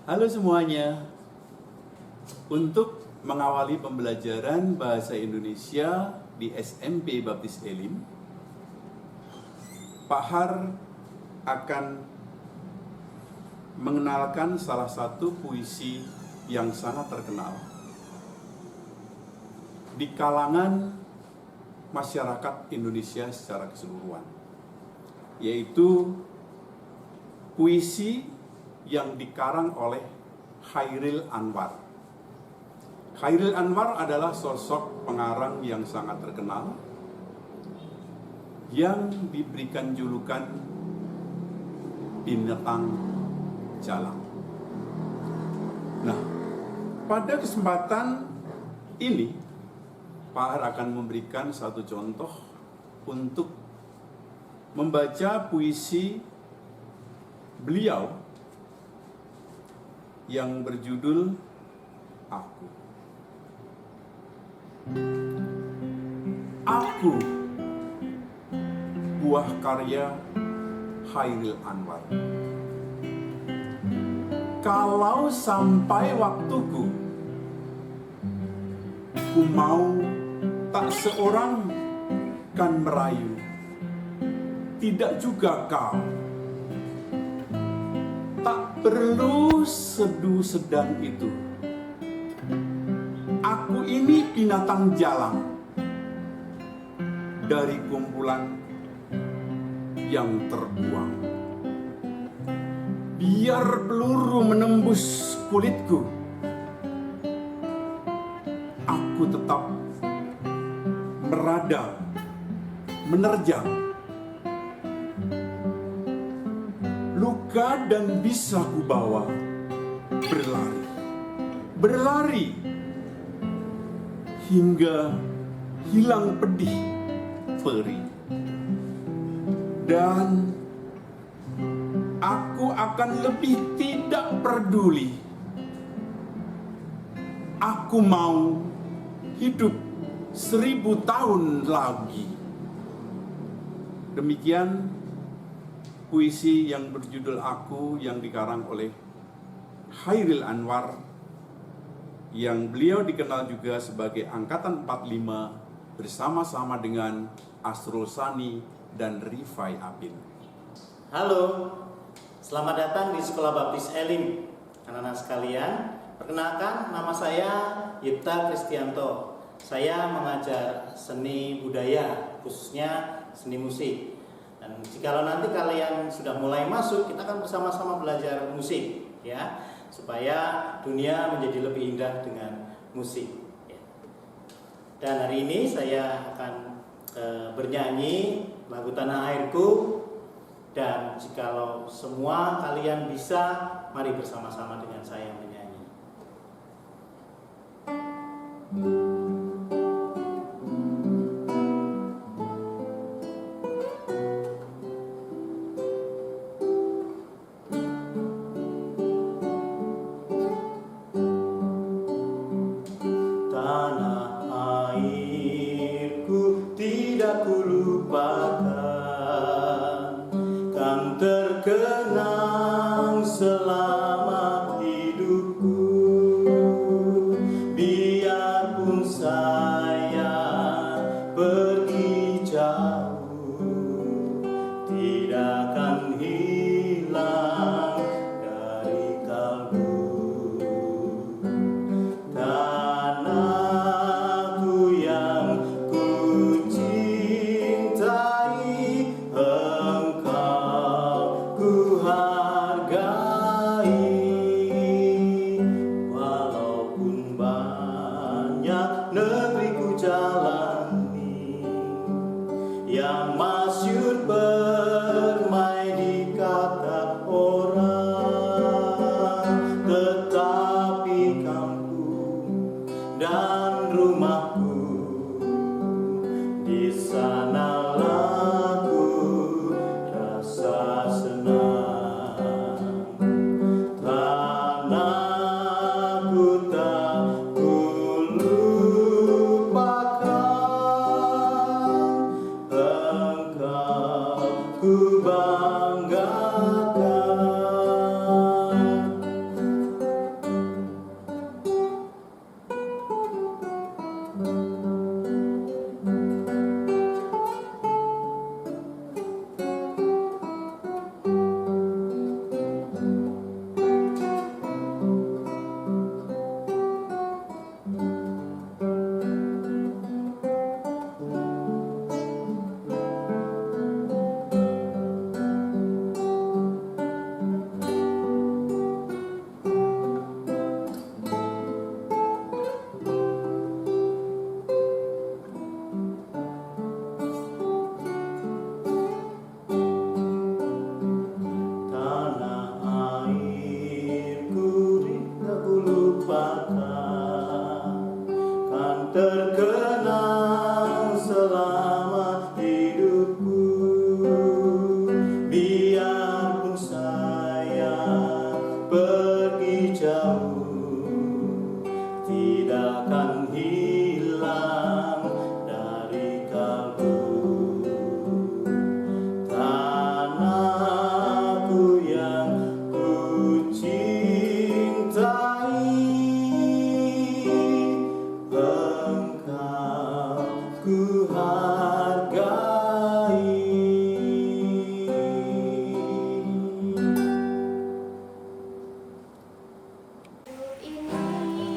Halo semuanya. Untuk mengawali pembelajaran bahasa Indonesia di SMP Baptis Elim, Pak Har akan mengenalkan salah satu puisi yang sangat terkenal di kalangan masyarakat Indonesia secara keseluruhan, yaitu puisi yang dikarang oleh Chairil Anwar. Chairil Anwar adalah sosok pengarang yang sangat terkenal yang diberikan julukan binatang jalang. Nah, pada kesempatan ini Pak Har akan memberikan satu contoh untuk membaca puisi beliau yang berjudul Aku. Aku, buah karya Chairil Anwar. Kalau sampai waktuku, ku mau tak seorang kan merayu, tidak juga kau. Tak perlu seduh sedang itu. Aku ini binatang jalang dari kumpulan yang terbuang. Biar peluru menembus kulitku, aku tetap meradang, menerjang luka dan bisa kubawa berlari, berlari hingga hilang pedih perih. Dan aku akan lebih tidak peduli. Aku mau hidup 1000 tahun lagi. Demikian puisi yang berjudul Aku yang dikarang oleh Chairil Anwar, yang beliau dikenal juga sebagai Angkatan 45 bersama-sama dengan Asrul Sani dan Rifai Apin. Halo, selamat datang di Sekolah Baptis Elim. Anak-anak sekalian, perkenalkan, nama saya Yipta Kristianto. Saya mengajar seni budaya, khususnya seni musik. Dan jikalau nanti kalian sudah mulai masuk, kita akan bersama-sama belajar musik, ya, supaya dunia menjadi lebih indah dengan musik. Ya. Dan hari ini saya akan bernyanyi lagu Tanah Airku. Dan jikalau semua kalian bisa, mari bersama-sama dengan saya menyanyi. Tanah airku tidak kulupakan, kan terkenang selama hidup belaka kan terkenang selama hidupku. Biarpun saya pergi jauh, tidak akan hilang dari kalbu. Tanahku yang ku cintai, engkau ku hargai. Ini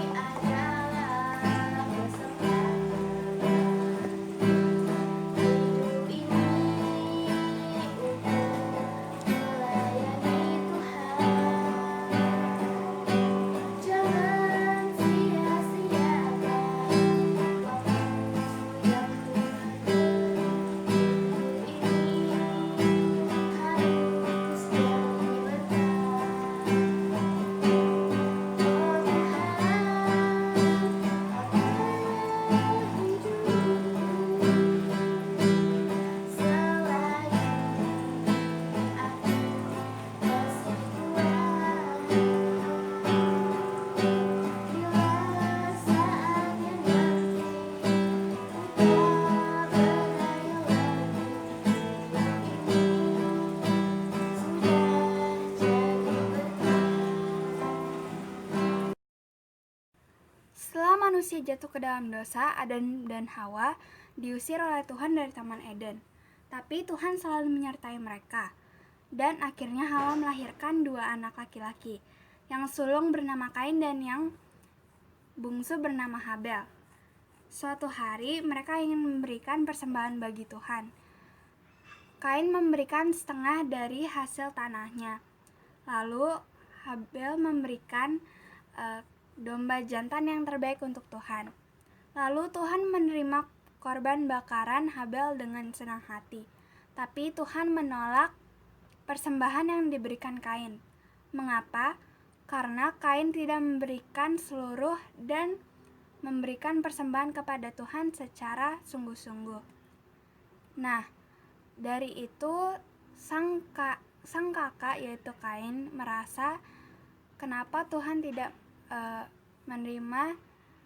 adalah kesempatan hidup ini untuk melayani Tuhan. Jangan sia-siakan waktu yang Tuhan beri. Hidup ini harus jadi berkah. Setelah manusia jatuh ke dalam dosa, Adam dan Hawa diusir oleh Tuhan dari Taman Eden. Tapi Tuhan selalu menyertai mereka. Dan akhirnya Hawa melahirkan 2 anak laki-laki, yang sulung bernama Kain dan yang bungsu bernama Habel. Suatu hari mereka ingin memberikan persembahan bagi Tuhan. Kain memberikan setengah dari hasil tanahnya. Lalu Habel memberikan domba jantan yang terbaik untuk Tuhan. Lalu Tuhan menerima korban bakaran Habel dengan senang hati. Tapi Tuhan menolak persembahan yang diberikan Kain. Mengapa? Karena Kain tidak memberikan seluruh dan memberikan persembahan kepada Tuhan secara sungguh-sungguh. Nah, dari itu sang kakak yaitu Kain merasa kenapa Tuhan tidak menerima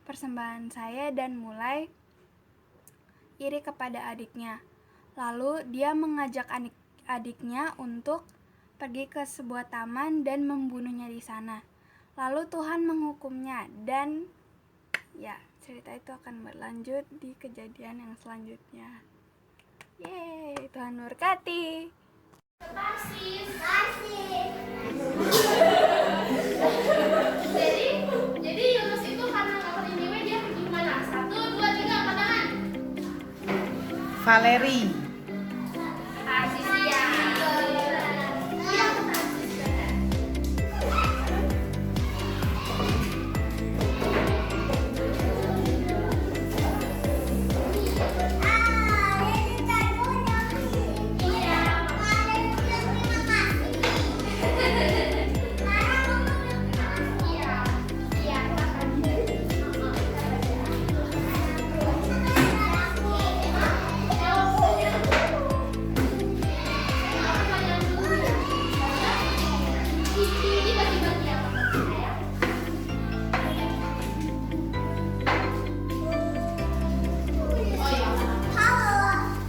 persembahan saya dan mulai iri kepada adiknya. Lalu dia mengajak adiknya untuk pergi ke sebuah taman dan membunuhnya di sana. Lalu Tuhan menghukumnya dan ya, cerita itu akan berlanjut di kejadian yang selanjutnya. Yeay, Tuhan berkati. Jadi Yunus itu karena nggak ke Niniwe dia pergi kemana? 1, 2, 3, angkat tangan. Valeri. Tarsis ya. Iya, ke Tarsis benar. Iya. Iya. Iya, ini bagi-bagi apa saya? Oh iya.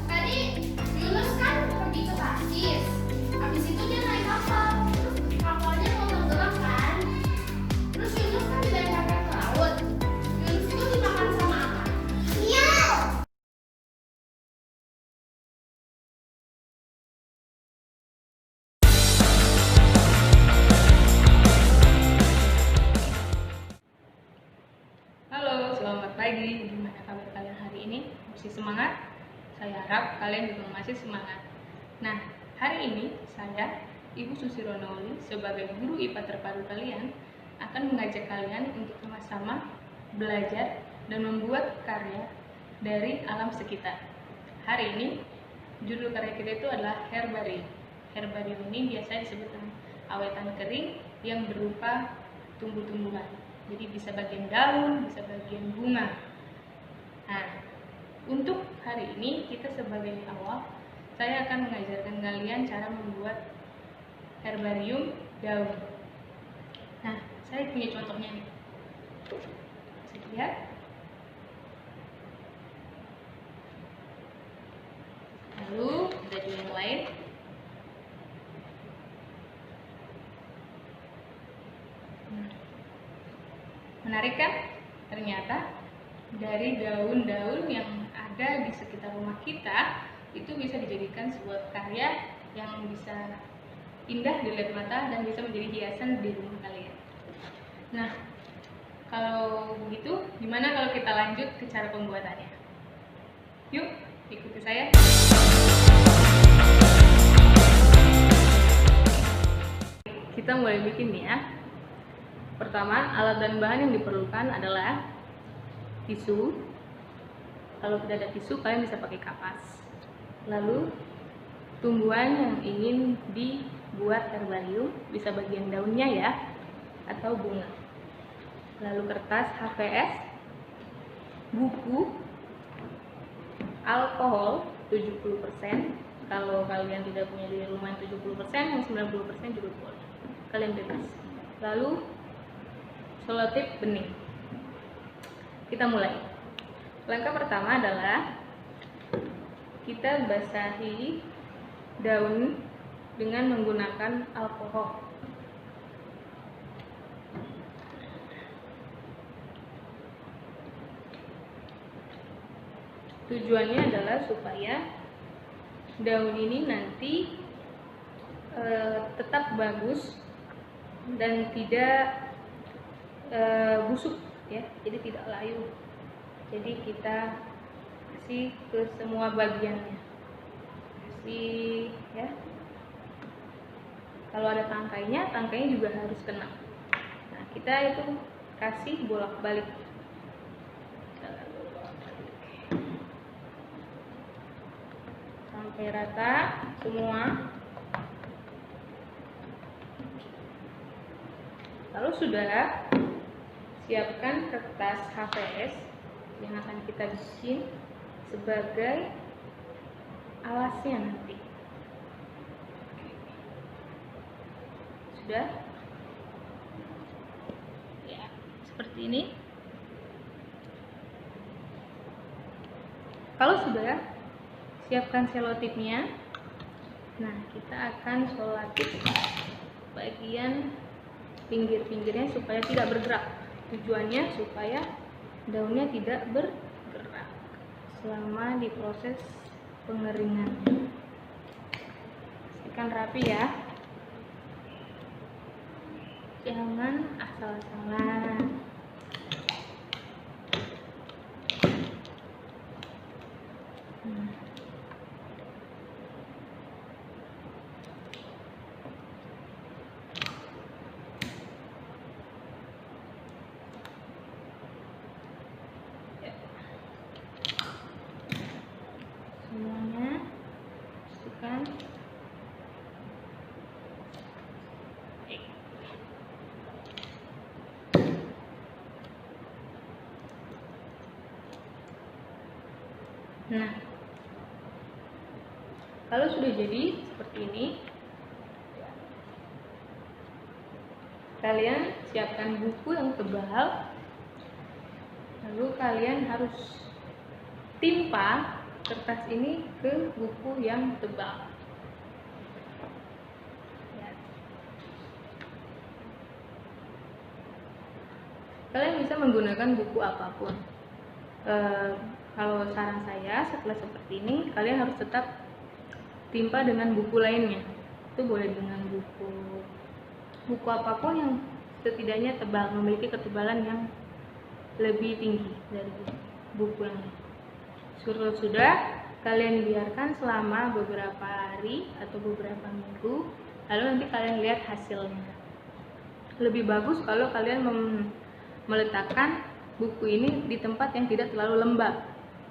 Tadi Yunus kan pergi ke Tarsis. Habis itu dia naik kapal. Terus kapalnya mau tenggelam kan? Terus Yunus kan dilemparkan ke laut. Yunus itu dimakan sama apa? Iya. Halo, selamat pagi. Gimana kabar kalian hari ini? Masih semangat? Saya harap kalian juga masih semangat. Nah, hari ini saya, Ibu Susiro Nauli, sebagai guru IPA terpadu kalian, akan mengajak kalian untuk sama-sama belajar dan membuat karya dari alam sekitar. Hari ini, judul karya kita itu adalah herbarium. Herbarium ini biasa disebut dengan awetan kering yang berupa tumbuh-tumbuhan. Jadi bisa bagian daun, bisa bagian bunga. Nah, untuk hari ini kita sebagai awal, saya akan mengajarkan kalian cara membuat herbarium daun. Nah, saya punya contohnya nih. Bisa lihat. Lalu ada juga yang lain. Menarik kan? Ternyata dari daun-daun yang ada di sekitar rumah kita itu bisa dijadikan sebuah karya yang bisa indah dilihat mata dan bisa menjadi hiasan di rumah kalian. Nah, kalau begitu, gimana kalau kita lanjut ke cara pembuatannya? Yuk, ikuti saya. Kita mulai bikin nih ya. Pertama, alat dan bahan yang diperlukan adalah tisu. Kalau tidak ada tisu, kalian bisa pakai kapas. Lalu, tumbuhan yang ingin dibuat herbarium, bisa bagian daunnya ya, atau bunga. Lalu kertas HVS, buku, alkohol 70%. Kalau kalian tidak punya di rumah 70%, yang 90% juga boleh. Kalian bebas. Lalu selotip bening. Kita mulai. Langkah pertama adalah kita basahi daun dengan menggunakan alkohol. Tujuannya adalah supaya daun ini nanti tetap bagus dan tidak busuk ya, jadi tidak layu. Jadi kita kasih ke semua bagiannya, kasih ya. Kalau ada tangkainya juga harus kena. Nah, kita itu kasih bolak-balik. Sampai rata semua. Lalu sudah, siapkan kertas HVS yang akan kita bikin sebagai alasnya nanti. Sudah? Ya, seperti ini. Kalau sudah, siapkan selotipnya. Nah, kita akan selotip bagian pinggir-pinggirnya supaya tidak bergerak. Tujuannya supaya daunnya tidak bergerak selama di proses pengeringannya. Pastikan rapi ya, jangan asal-asalan. Semuanya pastikan. Nah, kalau sudah jadi seperti ini, kalian siapkan buku yang tebal, lalu kalian harus timpa kertas ini ke buku yang tebal. Ya. Kalian bisa menggunakan buku apapun. Kalau saran saya, setelah seperti ini, kalian harus tetap timpa dengan buku lainnya. Itu boleh dengan buku apapun yang setidaknya tebal, memiliki ketebalan yang lebih tinggi dari buku yang lain. Sudah, kalian biarkan selama beberapa hari atau beberapa minggu, lalu nanti kalian lihat hasilnya. Lebih bagus kalau kalian meletakkan buku ini di tempat yang tidak terlalu lembab.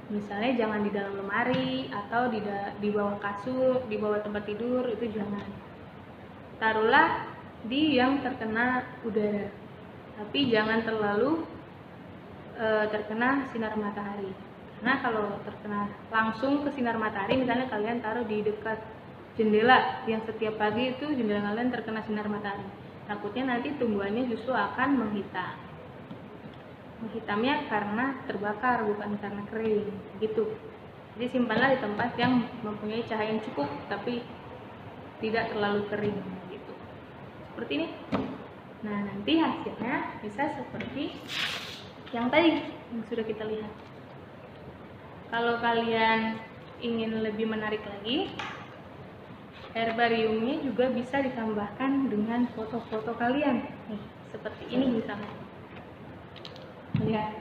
Misalnya jangan di dalam lemari atau di bawah kasur, di bawah tempat tidur, itu jangan. Taruhlah di yang terkena udara. tapi jangan terlalu terkena sinar matahari. Karena kalau terkena langsung ke sinar matahari, misalnya kalian taruh di dekat jendela yang setiap pagi itu jendela kalian terkena sinar matahari, takutnya nanti tumbuhannya justru akan menghitam. Menghitamnya karena terbakar, bukan karena kering gitu. Jadi simpanlah di tempat yang mempunyai cahaya yang cukup tapi tidak terlalu kering gitu. Seperti ini. Nah, nanti hasilnya bisa seperti yang tadi yang sudah kita lihat. Kalau kalian ingin lebih menarik lagi, herbariumnya juga bisa ditambahkan dengan foto-foto kalian. Nih, seperti ini misalnya. Lihat.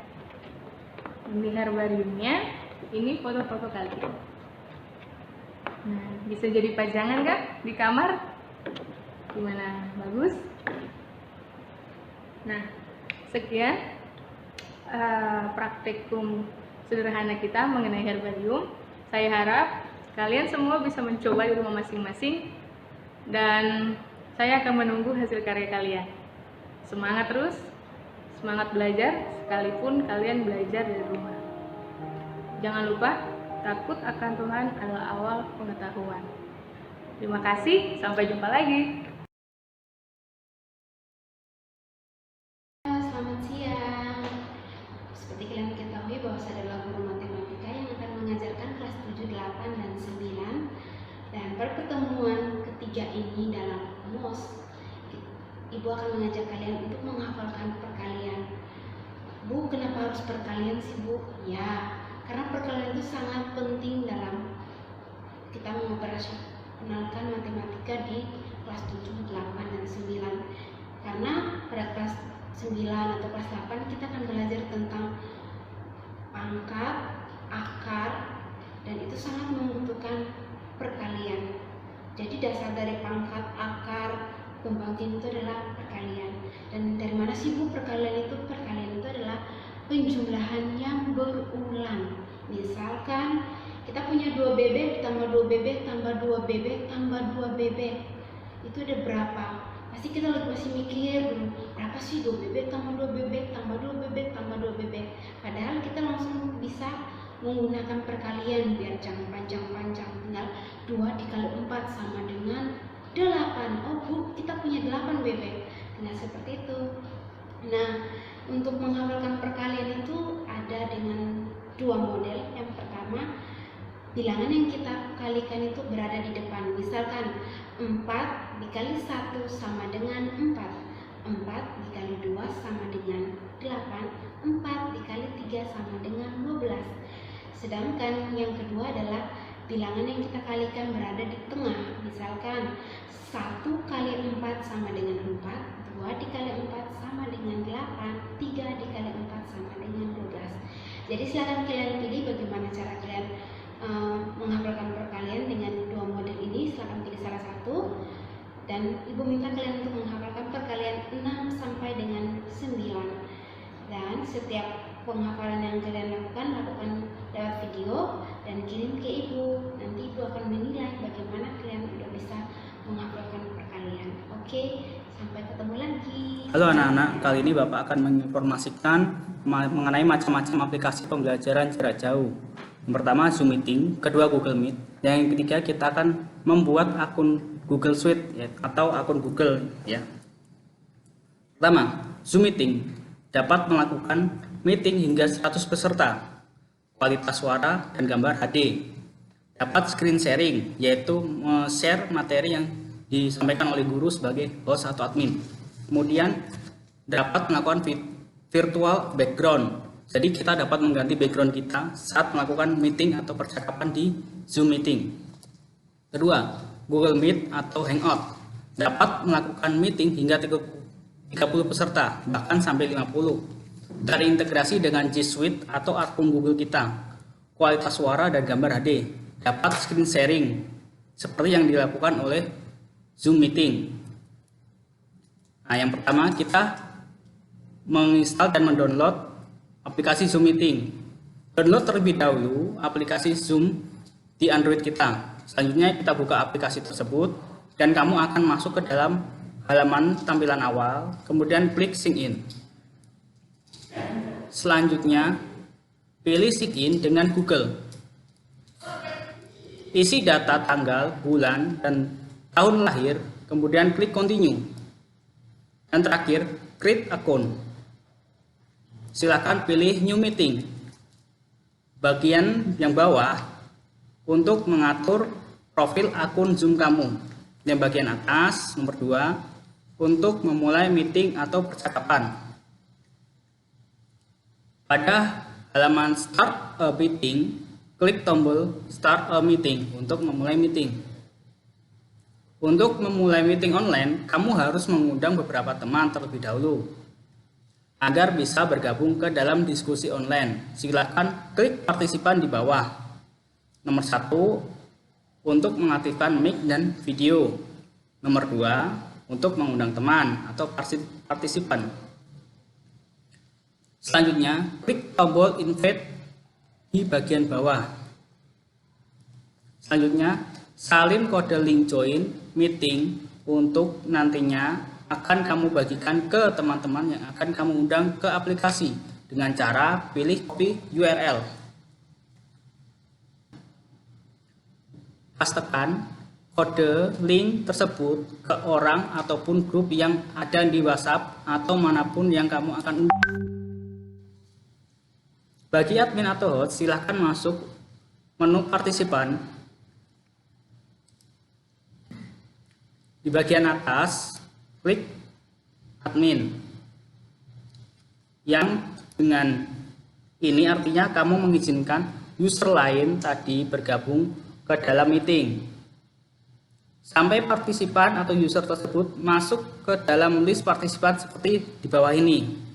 Ini herbariumnya, ini foto-foto kalian. Nah, bisa jadi pajangan kan di kamar? Gimana? Bagus? Nah, sekian praktikum sederhana kita mengenai herbarium. Saya harap kalian semua bisa mencoba di rumah masing-masing dan saya akan menunggu hasil karya kalian. Semangat terus, semangat belajar sekalipun kalian belajar dari rumah. Jangan lupa, takut akan Tuhan adalah awal pengetahuan. Terima kasih, sampai jumpa lagi. Selamat siang. Seperti kalian ketahui bahwa saya adalah guru matematika yang akan mengajarkan kelas 7, 8, dan 9. Dan pada pertemuan ketiga ini dalam MOS, Ibu akan mengajak kalian untuk menghafalkan perkalian. Bu, kenapa harus perkalian sih, Bu? Ya, karena perkalian itu sangat penting dalam kita mengoperasionalkan matematika di kelas 7, 8, dan 9. Karena pada kelas 9 atau kelas 8 kita akan belajar tentang pangkat, akar, dan itu sangat membutuhkan perkalian. Jadi dasar dari pangkat, akar, pembagian itu adalah perkalian. Dan dari mana sih Bu perkalian itu? Perkalian itu adalah penjumlahan yang berulang. Misalkan kita punya 2 bebek tambah 2 bebek tambah 2 bebek tambah 2 bebek. Itu ada berapa? Pasti kita masih mikir dulu, berapa sih 2 bebek tambah 2 bebek tambah 2 bebek tambah 2 bebek. Padahal kita langsung bisa menggunakan perkalian biar jangan panjang-panjang. Tinggal 2 dikali 4 sama dengan 8. Oh Bu, kita punya 8 bebek. Nah, seperti itu. Nah, untuk menghafalkan perkalian itu ada dengan 2 model. Yang pertama, bilangan yang kita kalikan itu berada di depan. Misalkan 4 dikali 1 sama dengan 4. 4 dikali 2 sama dengan 8. 4 dikali 3 sama dengan 12. Sedangkan yang kedua adalah bilangan yang kita kalikan berada di tengah. Misalkan 1 kali 4 sama dengan 4, 2 dikali 4 sama dengan 8, 3 dikali 4 sama dengan 12. Jadi silakan kalian pilih bagaimana cara kalian menghafalkan perkalian dengan 2 model ini. Silakan pilih salah satu. Dan Ibu minta kalian untuk menghafalkan perkalian 6 sampai dengan 9. Dan setiap penghafalan yang kalian lakukan lewat video dan kirim ke Ibu. Nanti Ibu akan menilai bagaimana kalian sudah bisa menghafalkan perkalian. Oke, sampai ketemu lagi. Halo anak-anak, kali ini Bapak akan menginformasikan mengenai macam-macam aplikasi pembelajaran jarak jauh. Yang pertama Zoom Meeting, kedua Google Meet, dan yang ketiga kita akan membuat akun Google Suite ya, atau akun Google ya. Pertama, Zoom Meeting dapat melakukan meeting hingga 100 peserta, kualitas suara dan gambar HD. Dapat screen sharing, yaitu share materi yang disampaikan oleh guru sebagai host atau admin. Kemudian dapat melakukan virtual background, jadi kita dapat mengganti background kita saat melakukan meeting atau percakapan di Zoom Meeting. Kedua, Google Meet atau Hangout dapat melakukan meeting hingga 30 peserta, bahkan sampai 50. Terintegrasi dengan G Suite atau akun Google kita. Kualitas suara dan gambar HD. Dapat screen sharing seperti yang dilakukan oleh Zoom Meeting. Nah, yang pertama kita menginstal dan mendownload aplikasi Zoom Meeting. Download terlebih dahulu aplikasi Zoom di Android kita. Selanjutnya kita buka aplikasi tersebut dan kamu akan masuk ke dalam halaman tampilan awal, kemudian klik sign in. Selanjutnya, pilih sign dengan Google. Isi data tanggal, bulan, dan tahun lahir, kemudian klik continue. Dan terakhir, create account. Silakan pilih new meeting. Bagian yang bawah untuk mengatur profil akun Zoom kamu. Yang bagian atas, nomor 2, untuk memulai meeting atau percakapan. Pada halaman Start a Meeting, klik tombol Start a Meeting untuk memulai meeting. Untuk memulai meeting online, kamu harus mengundang beberapa teman terlebih dahulu agar bisa bergabung ke dalam diskusi online. Silakan klik partisipan di bawah. Nomor 1, untuk mengaktifkan mic dan video. Nomor 2, untuk mengundang teman atau partisipan. Selanjutnya, klik tombol invite di bagian bawah. Selanjutnya, salin kode link join meeting untuk nantinya akan kamu bagikan ke teman-teman yang akan kamu undang ke aplikasi dengan cara pilih copy URL. Pastekan kode link tersebut ke orang ataupun grup yang ada di WhatsApp atau manapun yang kamu akan undang. Bagi admin atau host, silahkan masuk menu partisipan. Di bagian atas, klik admin. Yang dengan ini artinya kamu mengizinkan user lain tadi bergabung ke dalam meeting. Sampai partisipan atau user tersebut masuk ke dalam list partisipan seperti di bawah ini.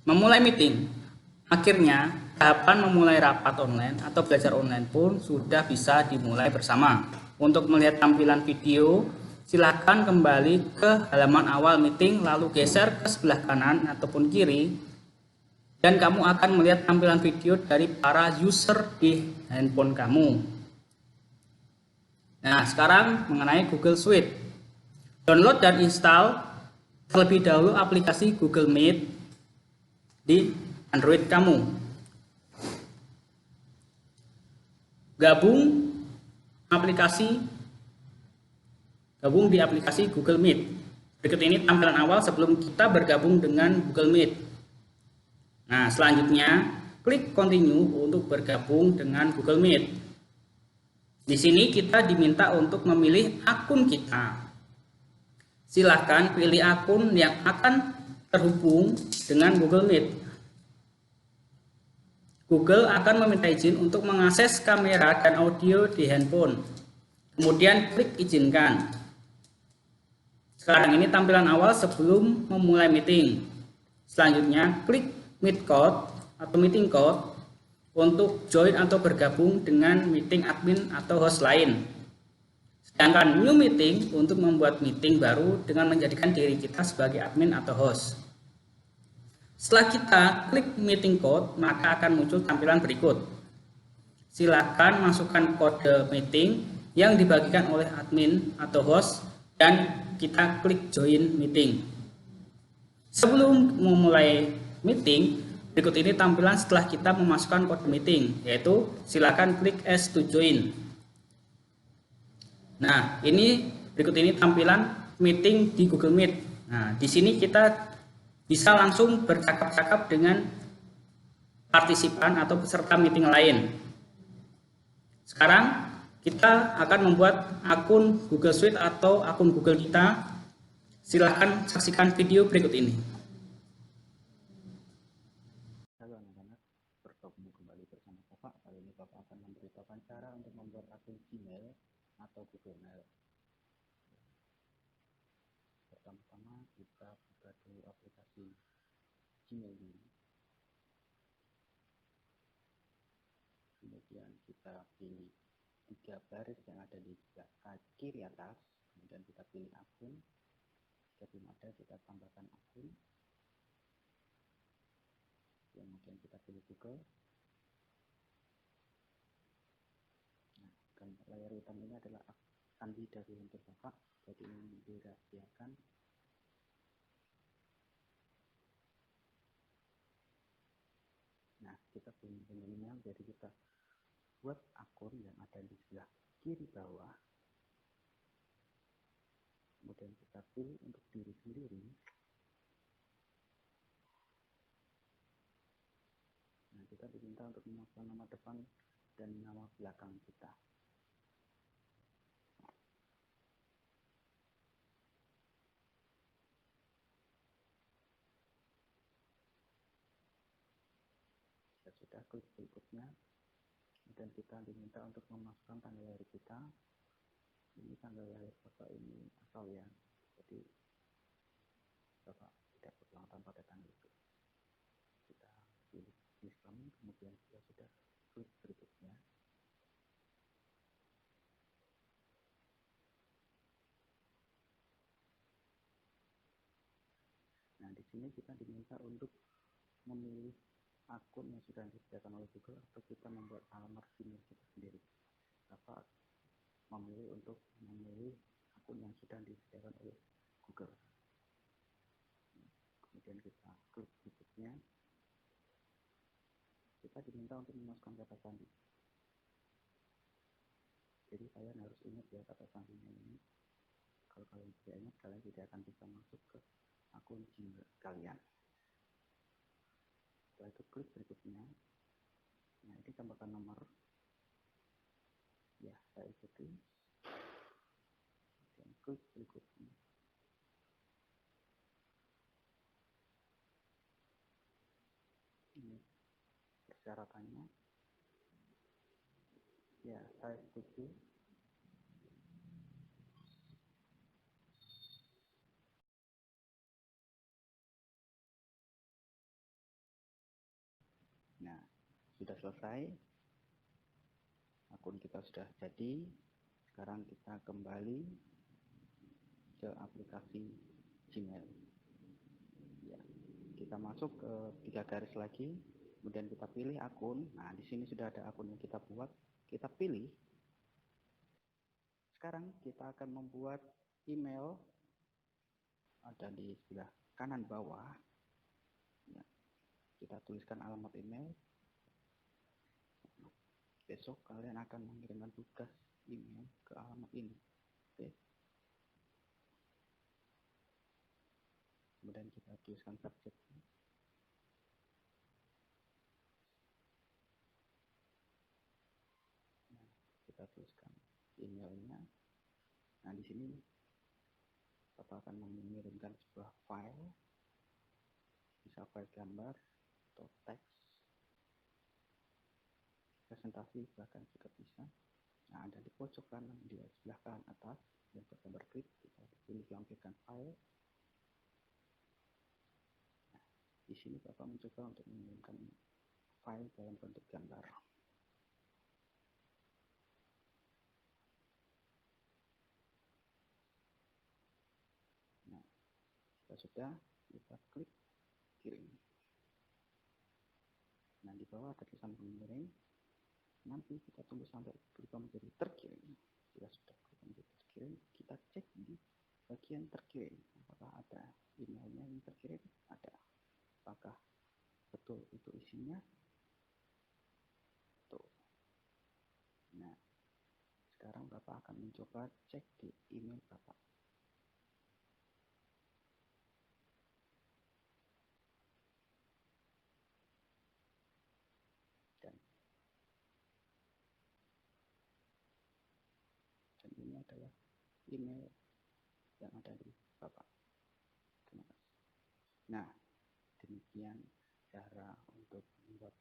Memulai meeting. Akhirnya, tahapan memulai rapat online atau belajar online pun sudah bisa dimulai bersama. Untuk melihat tampilan video, silakan kembali ke halaman awal meeting lalu geser ke sebelah kanan ataupun kiri dan kamu akan melihat tampilan video dari para user di handphone kamu. Nah, sekarang mengenai Google Suite. Download dan install terlebih dahulu aplikasi Google Meet di Android kamu. Gabung di aplikasi Google Meet. Berikut ini tampilan awal sebelum kita bergabung dengan Google Meet. Nah, selanjutnya klik continue untuk bergabung dengan Google Meet. Di sini kita diminta untuk memilih akun kita. Silahkan pilih akun yang akan terhubung dengan Google Meet. Google akan meminta izin untuk mengakses kamera dan audio di handphone. Kemudian klik izinkan. Sekarang ini tampilan awal sebelum memulai meeting. Selanjutnya klik meet code atau meeting code untuk join atau bergabung dengan meeting admin atau host lain. Sedangkan new meeting untuk membuat meeting baru dengan menjadikan diri kita sebagai admin atau host. Setelah kita klik meeting code, maka akan muncul tampilan berikut. Silakan masukkan kode meeting yang dibagikan oleh admin atau host dan kita klik join meeting. Sebelum memulai meeting, berikut ini tampilan setelah kita memasukkan kode meeting, yaitu silakan klik as to join. Nah, berikut ini tampilan meeting di Google Meet. Nah, di sini kita bisa langsung bercakap-cakap dengan partisipan atau peserta meeting lain. Sekarang kita akan membuat akun Google Suite atau akun Google kita. Silahkan saksikan video berikut ini. Halo anak-anak, bertemu kembali bersama Bapak. Kali ini Bapak akan memberitahukan cara untuk membuat akun Gmail atau Google Mail. Pertama-tama kita buka dulu aplikasi Gmail ini. Kemudian kita pilih 3 baris yang ada di kiri atas, kemudian kita pilih akun. Jika belum ada, kita tambahkan akun. Kemudian kita pilih Google. Nah, layar hitam ini adalah sandi dari untuk Bapak, jadi ini dirahasiakan. kita belum punya email, jadi kita buat akun yang ada di sebelah kiri bawah. Kemudian kita pilih untuk diri sendiri. Nah, kita diminta untuk memasukkan nama depan dan nama belakang kita. Jika sudah, klik berikutnya. Kemudian kita diminta untuk memasukkan tanggal lahir kita. Ini tanggal lahir Bapak ini asal ya, jadi Bapak tidak berulang tahun pada tanggal itu. Kita pilih Islam, kemudian kita sudah klik berikutnya. Nah, di sini kita diminta untuk memilih akun yang sudah disediakan oleh Google atau kita membuat alamat Gmail kita sendiri. Bapak memilih untuk memilih akun yang sudah disediakan oleh Google. Kemudian kita klik berikutnya. Kita diminta untuk memasukkan kata sandi. Jadi kalian harus ingat ya kata sandinya ini. Kalau kalian tidak ingat, kalian tidak akan bisa masuk ke akun Gmail kalian. Setelah itu klik berikutnya. Nah, ini tambahkan nomor. Ya, saya ikuti. Dan klik berikutnya. Ini persyaratannya. Ya, saya setuju. Nah, sudah selesai. Akun kita sudah jadi. Sekarang kita kembali ke aplikasi Gmail. Ya, kita masuk ke 3 garis lagi. Kemudian kita pilih akun. Nah, di sini sudah ada akun yang kita buat. Kita pilih. Sekarang kita akan membuat email. Ada di sebelah kanan bawah. Ya, kita tuliskan alamat email. Besok kalian akan mengirimkan tugas email ke alamat ini. Oke. Kemudian kita tuliskan subjek. Nah, kita tuliskan emailnya. Nah, di sini Bapak akan mengirimkan sebuah file, bisa file gambar atau teks, presentasi bahkan juga bisa. Nah, ada di pojok kanan di sebelah kanan atas yang bergambar klik, kita pilih lampirkan file. Nah, di sini Bapak mencoba untuk mengirimkan file dalam bentuk gambar. Nah, jika sudah, kita klik kirim. Nah, di bawah ada tulisan mengirim. Nanti kita tunggu sampai berubah menjadi terkirim. Jika sudah berubah menjadi terkirim, kita cek di bagian terkirim. Apakah ada emailnya yang terkirim? Ada. Apakah betul itu isinya? Betul. Nah, sekarang Bapak akan mencoba cek di email Bapak. Dan ini adalah email yang ada di Bapak. Terima kasih. Nah, demikian cara untuk membuat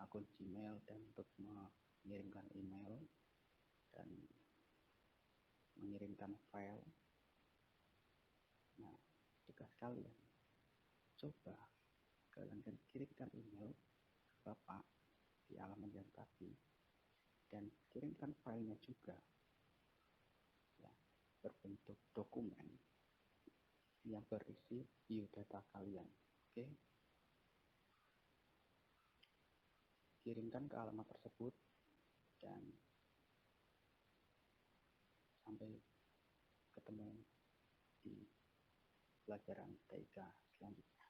akun Gmail dan untuk mengirimkan email dan mengirimkan file. Nah, jika sekalian coba kalian kirimkan email ke Bapak di alamat yang tadi dan kirimkan filenya juga ya, berbentuk dokumen yang berisi biodata kalian. Oke, kirimkan ke alamat tersebut dan sampai ketemu di pelajaran TIK selanjutnya.